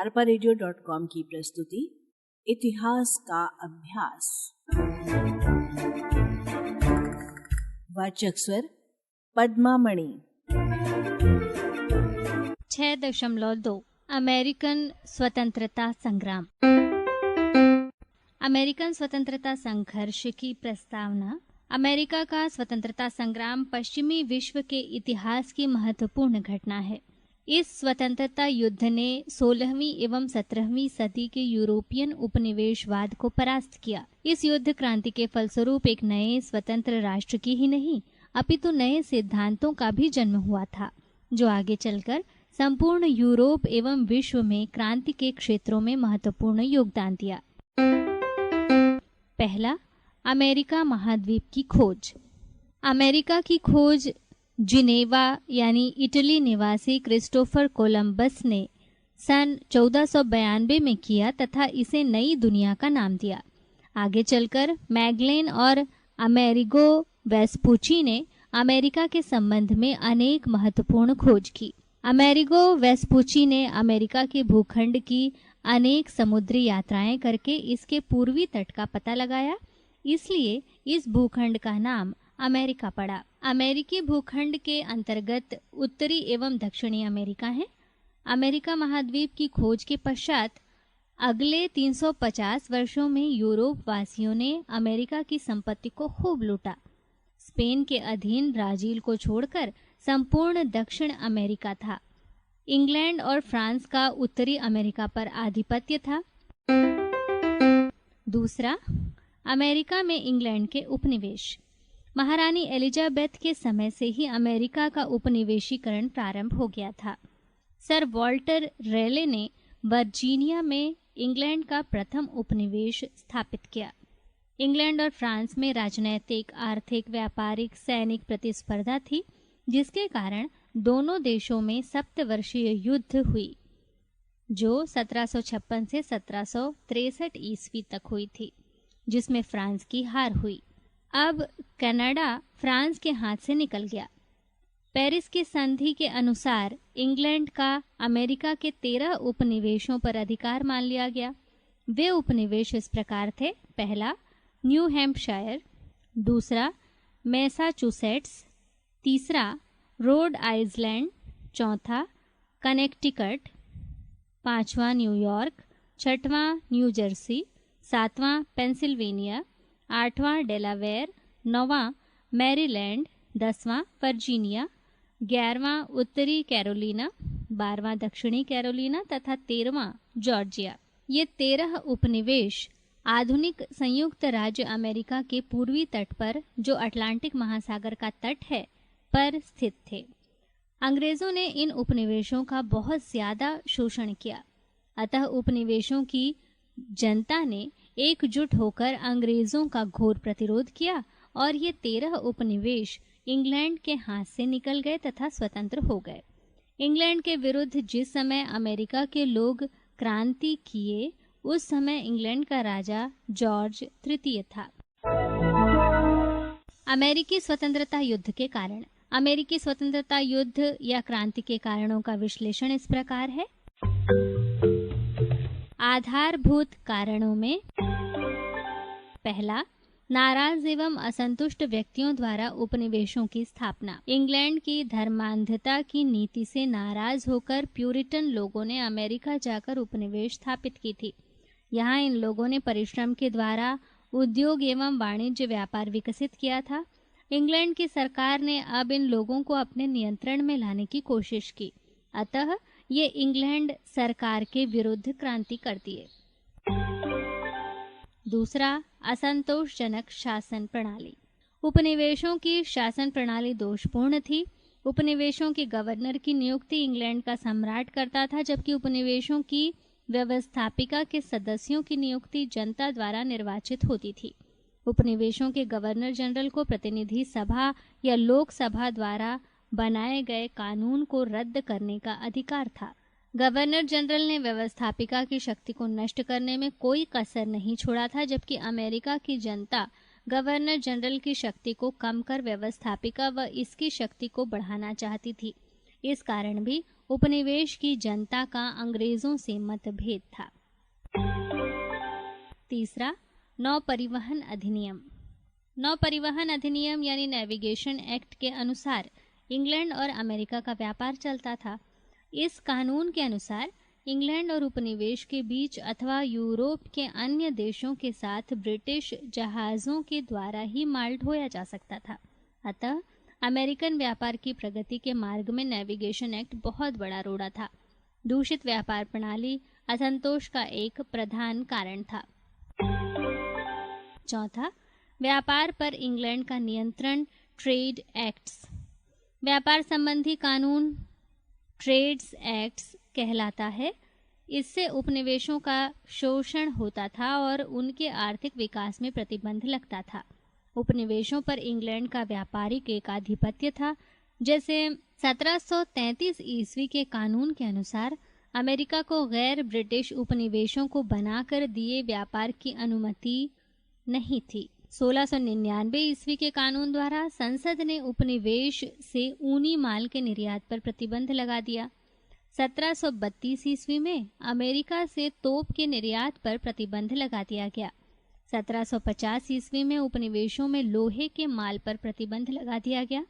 arparadio.com की प्रस्तुति इतिहास का अभ्यास। वाचक स्वर पद्मा मणि। 6.2 अमेरिकन स्वतंत्रता संग्राम। अमेरिकन स्वतंत्रता संघर्ष की प्रस्तावना। अमेरिका का स्वतंत्रता संग्राम पश्चिमी विश्व के इतिहास की महत्वपूर्ण घटना है। इस स्वतंत्रता युद्ध ने 16वीं एवं 17वीं सदी के यूरोपियन उपनिवेशवाद को परास्त किया। इस युद्ध क्रांति के फलस्वरूप एक नए स्वतंत्र राष्ट्र की ही नहीं अपितु नए सिद्धांतों का भी जन्म हुआ था, जो आगे चलकर संपूर्ण यूरोप एवं विश्व में क्रांति के क्षेत्रों में महत्वपूर्ण योगदान दिया। पहला, अमेरिका महाद्वीप की खोज। अमेरिका की खोज जिनेवा यानी इटली निवासी क्रिस्टोफर कोलंबस ने सन 1492 में किया तथा इसे नई दुनिया का नाम दिया। आगे चलकर मैगलेन और अमेरिगो वेस्पुची ने अमेरिका के संबंध में अनेक महत्वपूर्ण खोज की। अमेरिगो वेस्पुची ने अमेरिका के भूखंड की अनेक समुद्री यात्राएं करके इसके पूर्वी तट का पता लगाया, इसलिए इस भूखंड का नाम अमेरिका पड़ा। अमेरिकी भूखंड के अंतर्गत उत्तरी एवं दक्षिणी अमेरिका है। अमेरिका महाद्वीप की खोज के पश्चात अगले 350 वर्षों में यूरोप वासियों ने अमेरिका की संपत्ति को खूब लूटा। स्पेन के अधीन ब्राजील को छोड़कर संपूर्ण दक्षिण अमेरिका था। इंग्लैंड और फ्रांस का उत्तरी अमेरिका पर आधिपत्य था। दूसरा, अमेरिका में इंग्लैंड के उपनिवेश। महारानी एलिजाबेथ के समय से ही अमेरिका का उपनिवेशीकरण प्रारंभ हो गया था। सर वॉल्टर रेले ने वर्जीनिया में इंग्लैंड का प्रथम उपनिवेश स्थापित किया। इंग्लैंड और फ्रांस में राजनैतिक, आर्थिक, व्यापारिक, सैनिक प्रतिस्पर्धा थी, जिसके कारण दोनों देशों में सप्तवर्षीय युद्ध हुई, जो 1756 से 1763 ईस्वी तक हुई थी, जिसमें फ्रांस की हार हुई। अब कनाडा फ्रांस के हाथ से निकल गया। पेरिस की संधि के अनुसार इंग्लैंड का अमेरिका के 13 उपनिवेशों पर अधिकार मान लिया गया। वे उपनिवेश इस प्रकार थे: पहला, न्यू हैम्पशायर; दूसरा, मैसाचुसेट्स; तीसरा, रोड आइलैंड; चौथा, कनेक्टिकट; पांचवा, न्यूयॉर्क; छठवां, न्यू जर्सी; सातवां, पेंसिल्वेनिया; आठवां, डेलावेयर; नौवां, मैरीलैंड; 10वां, वर्जीनिया; 11वां, उत्तरी कैरोलिना; 12वां, दक्षिणी कैरोलिना तथा 13वां, जॉर्जिया। ये 13 उपनिवेश आधुनिक संयुक्त राज्य अमेरिका के पूर्वी तट पर, जो अटलांटिक महासागर का तट है, पर स्थित थे। अंग्रेजों ने इन उपनिवेशों का बहुत ज्यादा शोषण किया, अतः उपनिवेशों की जनता ने एकजुट होकर अंग्रेजों का घोर प्रतिरोध किया और ये 13 उपनिवेश इंग्लैंड के हाथ से निकल गए तथा स्वतंत्र हो गए। इंग्लैंड के विरुद्ध जिस समय अमेरिका के लोग क्रांति किए, उस समय इंग्लैंड का राजा जॉर्ज तृतीय था। अमेरिकी स्वतंत्रता युद्ध के कारण। अमेरिकी स्वतंत्रता युद्ध या क्रांति के कारणों का विश्लेषण इस प्रकार है। आधारभूत कारणों में पहला, नाराज एवं असंतुष्ट व्यक्तियों द्वारा उपनिवेशों की स्थापना। इंग्लैंड की धर्मांधता की नीति से नाराज होकर प्यूरिटन लोगों ने अमेरिका जाकर उपनिवेश स्थापित की थी। यहाँ इन लोगों ने परिश्रम के द्वारा उद्योग एवं वाणिज्य व्यापार विकसित किया था। इंग्लैंड की सरकार ने अब इन लोगों को अपने नियंत्रण में लाने की कोशिश की, अतः ये इंग्लैंड सरकार के विरुद्ध क्रांति कर दिए। दूसरा, असंतोषजनक शासन प्रणाली। उपनिवेशों की शासन प्रणाली दोषपूर्ण थी। उपनिवेशों के गवर्नर की नियुक्ति इंग्लैंड का सम्राट करता था, जबकि उपनिवेशों की व्यवस्थापिका के सदस्यों की नियुक्ति जनता द्वारा निर्वाचित होती थी। उपनिवेशों के गवर्नर जनरल को प्रतिनिधि सभा या लोकसभा द्वारा बनाए गए कानून को रद्द करने का अधिकार था। गवर्नर जनरल ने व्यवस्थापिका की शक्ति को नष्ट करने में कोई कसर नहीं छोड़ा था, जबकि अमेरिका की जनता गवर्नर जनरल की शक्ति को कम कर व्यवस्थापिका व इसकी शक्ति को बढ़ाना चाहती थी। इस कारण भी उपनिवेश की जनता का अंग्रेजों से मतभेद था। तीसरा, नौ परिवहन अधिनियम। नौ परिवहन अधिनियम यानी नेविगेशन एक्ट के अनुसार इंग्लैंड और अमेरिका का व्यापार चलता था। इस कानून के अनुसार इंग्लैंड और उपनिवेश के बीच अथवा यूरोप के अन्य देशों के साथ ब्रिटिश जहाज़ों के द्वारा ही माल ढोया जा सकता था। अतः अमेरिकन व्यापार की प्रगति के मार्ग में नेविगेशन एक्ट बहुत बड़ा रोड़ा था। दूषित व्यापार प्रणाली असंतोष का एक प्रधान कारण था। चौथा, व्यापार पर इंग्लैंड का नियंत्रण, ट्रेड एक्ट्स। व्यापार संबंधी कानून ट्रेड्स एक्ट्स कहलाता है। इससे उपनिवेशों का शोषण होता था और उनके आर्थिक विकास में प्रतिबंध लगता था। उपनिवेशों पर इंग्लैंड का व्यापारिक एकाधिपत्य था। जैसे 1733 ईस्वी के कानून के अनुसार अमेरिका को गैर ब्रिटिश उपनिवेशों को बनाकर दिए व्यापार की अनुमति नहीं थी। 1699 ईस्वी के कानून द्वारा संसद ने उपनिवेश से ऊनी माल के निर्यात पर प्रतिबंध लगा दिया। 1732 ईस्वी में अमेरिका से तोप के निर्यात पर प्रतिबंध लगा दिया गया। 1750 ईस्वी में उपनिवेशों में लोहे के माल पर प्रतिबंध लगा दिया गया।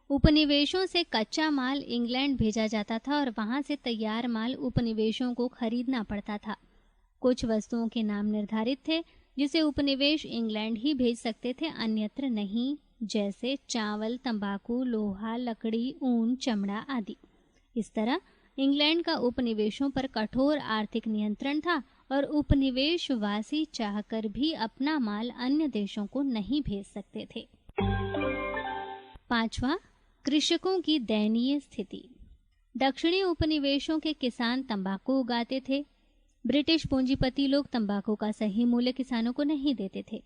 उपनिवेशों से कच्चा माल इंग्लैंड भेजा जाता था और वहां से तैयार माल उपनिवेशों को खरीदना पड़ता था। कुछ वस्तुओं के नाम निर्धारित थे जिसे उपनिवेश इंग्लैंड ही भेज सकते थे, अन्यत्र नहीं, जैसे चावल, तंबाकू, लोहा, लकड़ी, ऊन, चमड़ा आदि। इस तरह इंग्लैंड का उपनिवेशों पर कठोर आर्थिक नियंत्रण था और उपनिवेशवासी चाहकर भी अपना माल अन्य देशों को नहीं भेज सकते थे। पांचवा, कृषकों की दयनीय स्थिति। दक्षिणी उपनिवेशों के किसान तंबाकू उगाते थे। ब्रिटिश पूंजीपति लोग तंबाकू का सही मूल्य किसानों को नहीं देते थे।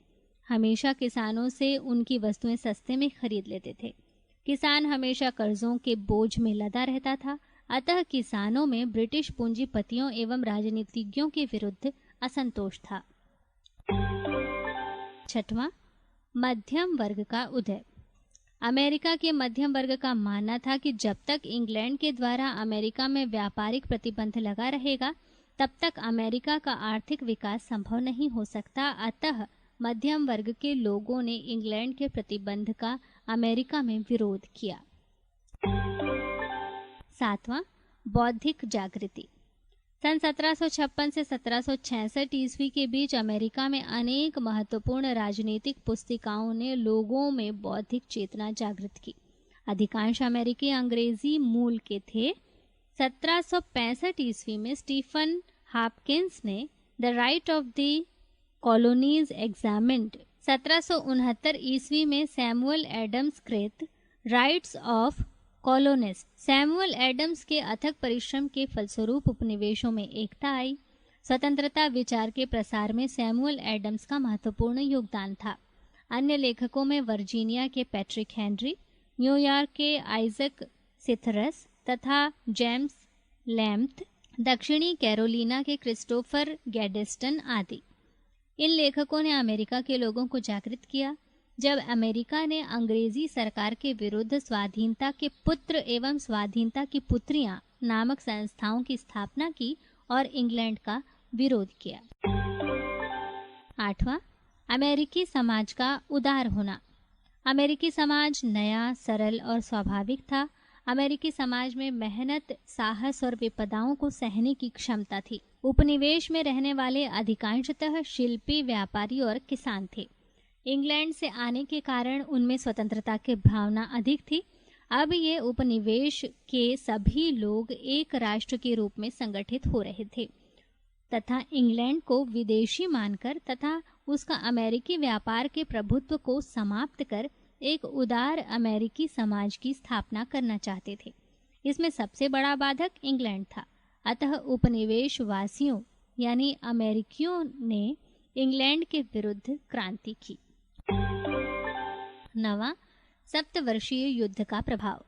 हमेशा किसानों से उनकी वस्तुएं सस्ते में खरीद लेते थे। किसान हमेशा कर्जों के बोझ में लदा रहता था। अतः किसानों में ब्रिटिश पूंजीपतियों एवं राजनीतिज्ञों के विरुद्ध असंतोष था। छठवां, मध्यम वर्ग का उदय। अमेरिका के मध्यम वर्ग का मानना था कि जब तक इंग्लैंड के द्वारा अमेरिका में व्यापारिक प्रतिबंध लगा रहेगा तब तक अमेरिका का आर्थिक विकास संभव नहीं हो सकता। अतः मध्यम वर्ग के लोगों ने इंग्लैंड के प्रतिबंध का अमेरिका में विरोध किया। सातवां, बौद्धिक जागृति। सन 1756 से 1766 ईस्वी के बीच अमेरिका में अनेक महत्वपूर्ण राजनीतिक पुस्तिकाओं ने लोगों में बौद्धिक चेतना जागृत की। अधिकांश अमेरिकी अंग्रेजी मूल के थे। 1765 ईस्वी में स्टीफन हॉपकिंस ने the right of the colonies examined. 1769 ईस्वी में सैमुअल एडम्स कृत rights of colonist. Samuel Adams के अथक परिश्रम के फलस्वरूप उपनिवेशों में एकता आई। स्वतंत्रता विचार के प्रसार में सैमुअल एडम्स का महत्वपूर्ण योगदान था। अन्य लेखकों में वर्जीनिया के पैट्रिक हेनरी, न्यूयॉर्क के आइजक सिथरस तथा जेम्स लैम्थ, दक्षिणी कैरोलिना के क्रिस्टोफर गैडेस्टन आदि। इन लेखकों ने अमेरिका के लोगों को जागृत किया। जब अमेरिका ने अंग्रेजी सरकार के विरुद्ध स्वाधीनता के पुत्र एवं स्वाधीनता की पुत्रियां नामक संस्थाओं की स्थापना की और इंग्लैंड का विरोध किया। आठवां, अमेरिकी समाज का उदार होना। अमेरिकी समाज नया, सरल और स्वाभाविक था। अमेरिकी समाज में मेहनत, साहस और विपदाओं को सहने की क्षमता थी। उपनिवेश में रहने वाले अधिकांशतः शिल्पी, व्यापारी और किसान थे। इंग्लैंड से आने के कारण उनमें स्वतंत्रता की भावना अधिक थी। अब ये उपनिवेश के सभी लोग एक राष्ट्र के रूप में संगठित हो रहे थे तथा इंग्लैंड को विदेशी मानकर तथा उसका अमेरिकी व्यापार के प्रभुत्व को समाप्त कर एक उदार अमेरिकी समाज की स्थापना करना चाहते थे। इसमें सबसे बड़ा बाधक इंग्लैंड था। अतः उपनिवेश वासियों यानी अमेरिकियों ने इंग्लैंड के विरुद्ध क्रांति की। नवा, सप्तवर्षीय युद्ध का प्रभाव।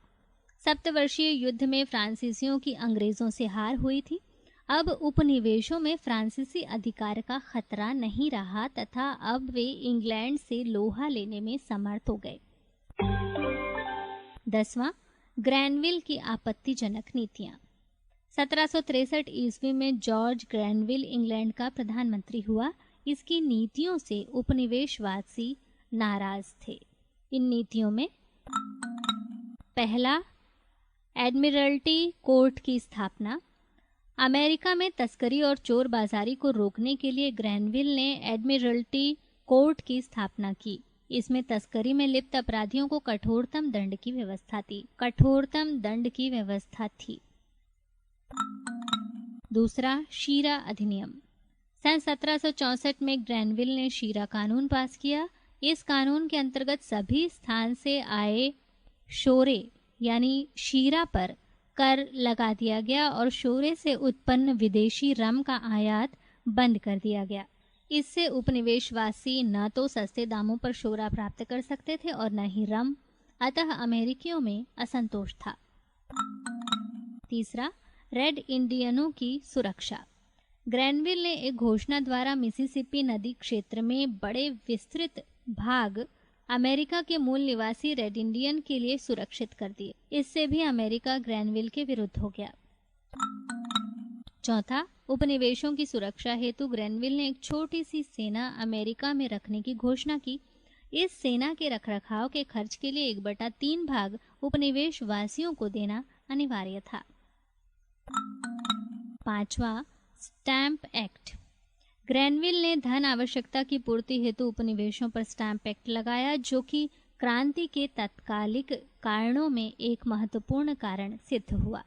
सप्तवर्षीय युद्ध में फ्रांसीसियों की अंग्रेजों से हार हुई थी। अब उपनिवेशों में फ्रांसीसी अधिकार का खतरा नहीं रहा तथा अब वे इंग्लैंड से लोहा लेने में समर्थ हो गए। 10वां, ग्रैनविल की आपत्तिजनक नीतियां। 1763 ईस्वी में जॉर्ज ग्रैनविल इंग्लैंड का प्रधानमंत्री हुआ। इसकी नीतियों से उपनिवेशवासी नाराज थे। इन नीतियों में पहला, एडमिरल्टी कोर्ट की स्थापना। अमेरिका में तस्करी और चोर बाजारी को रोकने के लिए ग्रैनविल ने एडमिरल्टी कोर्ट की स्थापना की। इसमें तस्करी में लिप्त अपराधियों को कठोरतम दंड की व्यवस्था थी। दूसरा, शीरा अधिनियम। सन 1764 में ग्रैनविल ने शीरा कानून पास किया। इस कानून के अंतर्गत सभी स्थान से आए शोरे यानी शीरा पर कर लगा दिया गया और शोरे से उत्पन्न विदेशी रम का आयात बंद कर दिया गया। इससे उपनिवेशवासी न तो सस्ते दामों पर शोरा प्राप्त कर सकते थे और न ही रम, अतः अमेरिकियों में असंतोष था। तीसरा, रेड इंडियनों की सुरक्षा। ग्रैनविल ने एक घोषणा द्वारा मिसिसिपी नदी क्षेत्र में बड़े विस्तृत भाग अमेरिका के मूल निवासी रेड इंडियन के लिए सुरक्षित कर दिए। इससे भी अमेरिका ग्रैनविल के विरुद्ध हो गया। चौथा, उपनिवेशों की सुरक्षा हेतु ग्रैनविल ने एक छोटी सी सेना अमेरिका में रखने की घोषणा की। इस सेना के रखरखाव के खर्च के लिए 1/3 भाग उपनिवेश वासियों को देना अनिवार्य था। पांचवा, स्टैंप एक्ट। ग्रैनविल ने धन आवश्यकता की पूर्ति हेतु उपनिवेशों पर स्टैंप एक्ट लगाया, जो कि क्रांति के तात्कालिक कारणों में एक महत्वपूर्ण कारण सिद्ध हुआ।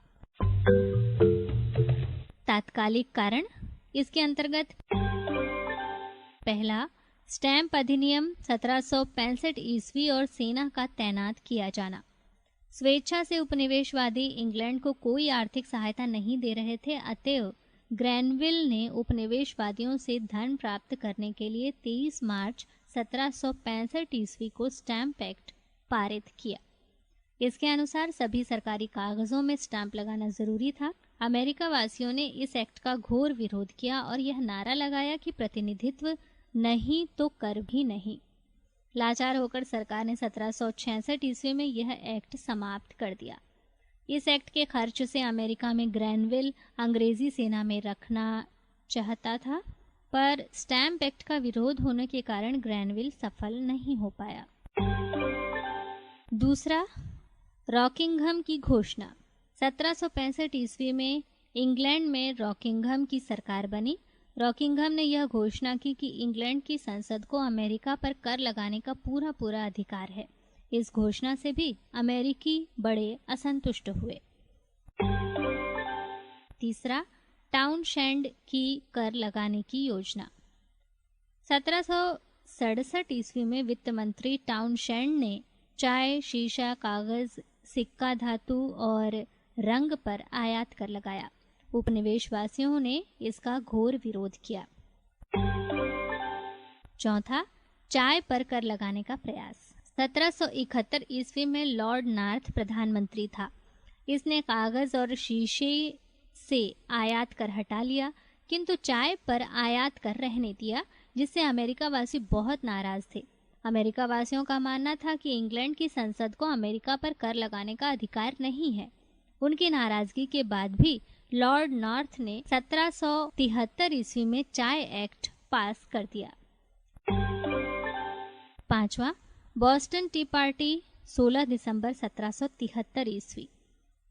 तात्कालिक कारण, इसके अंतर्गत पहला, स्टैंप अधिनियम 1765 ईस्वी और सेना का तैनात किया जाना। स्वेच्छा से उपनिवेशवादी इंग्लैंड को कोई आर्थिक सहायता नहीं दे रहे थे, अतएव ग्रैनविल ने उपनिवेशवादियों से धन प्राप्त करने के लिए 23 मार्च 1765 ईस्वी को स्टैंप एक्ट पारित किया। इसके अनुसार सभी सरकारी कागजों में स्टैंप लगाना जरूरी था। अमेरिका वासियों ने इस एक्ट का घोर विरोध किया और यह नारा लगाया कि प्रतिनिधित्व नहीं तो कर भी नहीं। लाचार होकर सरकार ने 1766 ईस्वी में यह एक्ट समाप्त कर दिया। इस एक्ट के खर्च से अमेरिका में ग्रैनविल अंग्रेजी सेना में रखना चाहता था, पर स्टैंप एक्ट का विरोध होने के कारण ग्रैनविल सफल नहीं हो पाया। दूसरा, रॉकिंघम की घोषणा। 1765 ईस्वी में इंग्लैंड में रॉकिंघम की सरकार बनी। रॉकिंघम ने यह घोषणा की कि इंग्लैंड की संसद को अमेरिका पर कर लगाने का पूरा अधिकार है। इस घोषणा से भी अमेरिकी बड़े असंतुष्ट हुए। तीसरा, टाउनशेंड की कर लगाने की योजना। 1767 ईस्वी में वित्त मंत्री टाउनशेंड ने चाय, शीशा, कागज, सिक्का धातु और रंग पर आयात कर लगाया। उपनिवेशवासियों ने इसका घोर विरोध किया। चौथा, चाय पर कर लगाने का प्रयास। 1771 ईस्वी में लॉर्ड नॉर्थ प्रधानमंत्री था। इसने कागज और शीशे से आयात कर हटा लिया, किंतु चाय पर आयात कर रहने दिया, जिससे अमेरिका वासी बहुत नाराज थे। अमेरिका वासियों का मानना था कि इंग्लैंड की संसद को अमेरिका पर कर लगाने का अधिकार नहीं है। उनकी नाराजगी के बाद भी लॉर्ड नॉर्थ ने 1773 ईस्वी में चाय एक्ट पास कर दिया। पांचवा, बॉस्टन टी पार्टी 16 दिसंबर 1773 ईस्वी।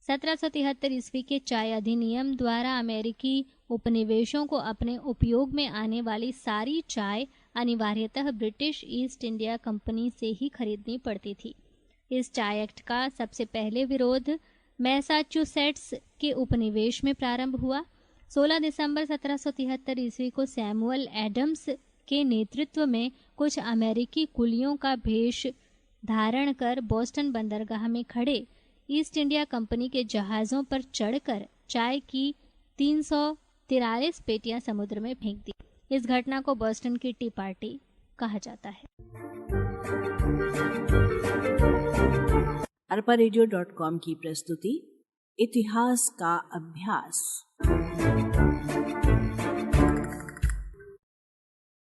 1773 ईस्वी के चाय अधिनियम द्वारा अमेरिकी उपनिवेशों को अपने उपयोग में आने वाली सारी चाय अनिवार्यतः ब्रिटिश ईस्ट इंडिया कंपनी से ही खरीदनी पड़ती थी। इस चाय एक्ट का सबसे पहले विरोध मैसाचुसेट्स के उपनिवेश में प्रारंभ हुआ। 16 दिसंबर 1773 ईस्वी को सैमुअल एडम्स के नेतृत्व में कुछ अमेरिकी कुलियों का भेष धारण कर बोस्टन बंदरगाह में खड़े ईस्ट इंडिया कंपनी के जहाज़ों पर चढ़कर चाय की 343 पेटियां समुद्र में फेंक दी। इस घटना को बोस्टन की टी पार्टी कहा जाता है। arparedio.com की प्रस्तुति इतिहास का अभ्यास।